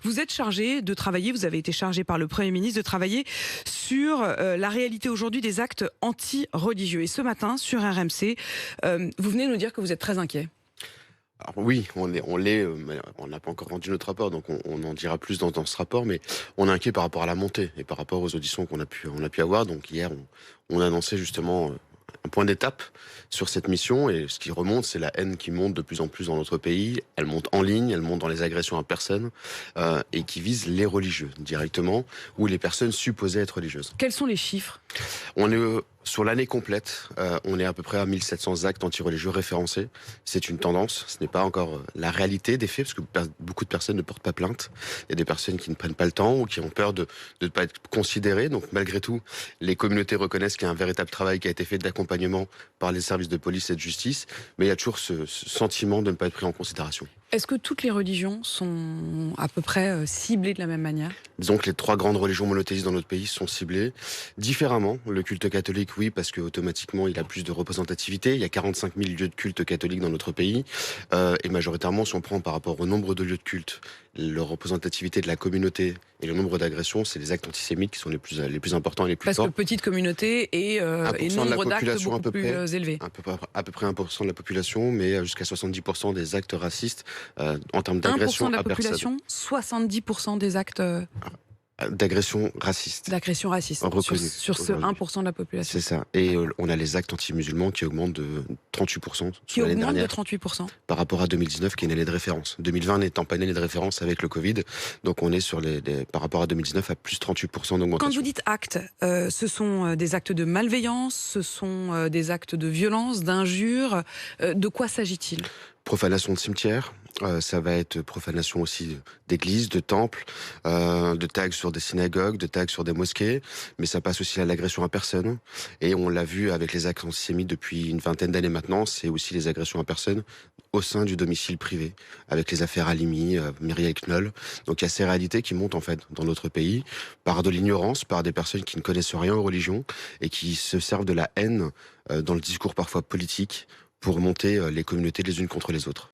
Vous êtes chargé de travailler, vous avez été chargé par le Premier ministre de travailler sur la réalité aujourd'hui des actes anti-religieux. Et ce matin, sur RMC, vous venez nous dire que vous êtes très inquiet. Alors oui, on l'est, mais on n'a pas encore rendu notre rapport, donc on en dira plus dans ce rapport, mais on est inquiet par rapport à la montée et par rapport aux auditions qu'on a pu avoir. Donc hier, on a annoncé justement un point d'étape sur cette mission, et ce qui remonte, c'est la haine qui monte de plus en plus dans notre pays. Elle monte en ligne, elle monte dans les agressions à personnes, et qui vise les religieux directement, ou les personnes supposées être religieuses. Quels sont les chiffres ? On est sur l'année complète, on est à peu près à 1700 actes anti-religieux référencés. C'est une tendance, ce n'est pas encore la réalité des faits, parce que beaucoup de personnes ne portent pas plainte. Il y a des personnes qui ne prennent pas le temps ou qui ont peur de ne pas être considérées. Donc malgré tout, les communautés reconnaissent qu'il y a un véritable travail qui a été fait d'accompagnement par les services de police et de justice, mais il y a toujours ce sentiment de ne pas être pris en considération. Est-ce que toutes les religions sont à peu près ciblées de la même manière ? Disons que les 3 grandes religions monothéistes dans notre pays sont ciblées différemment. Le culte catholique, oui, parce que automatiquement il a plus de représentativité. Il y a 45 000 lieux de culte catholiques dans notre pays. Et majoritairement, si on prend par rapport au nombre de lieux de culte, la représentativité de la communauté et le nombre d'agressions, c'est les actes antisémites qui sont les plus importants et les plus parce forts. que petite communauté et nombre d'actes beaucoup plus élevés. À peu près 1% de la population, mais jusqu'à 70% des actes racistes en termes d'agression 1% de la à personne. population, 70% des actes D'agression raciste. d'agression raciste sur ce 1% de la population. C'est ça. Et on a les actes anti-musulmans qui augmentent de 38% Qui sur l'année augmente de dernière 38%. par rapport à 2019, qui est une année de référence. 2020 n'étant pas une année de référence avec le Covid, donc on est sur par rapport à 2019 à plus 38% d'augmentation. Quand vous dites actes, ce sont des actes de malveillance, ce sont des actes de violence, d'injures. De quoi s'agit-il ? Profanation de cimetières, ça va être profanation aussi d'églises, de temples, de tags sur des synagogues, de tags sur des mosquées, mais ça passe aussi à l'agression à personne. Et on l'a vu avec les actes antisémites depuis une vingtaine d'années maintenant, c'est aussi les agressions à personne au sein du domicile privé, avec les affaires Halimi, Myriel Knoll. Donc il y a ces réalités qui montent en fait dans notre pays, par de l'ignorance, par des personnes qui ne connaissent rien aux religions, et qui se servent de la haine dans le discours parfois politique, pour monter les communautés les unes contre les autres.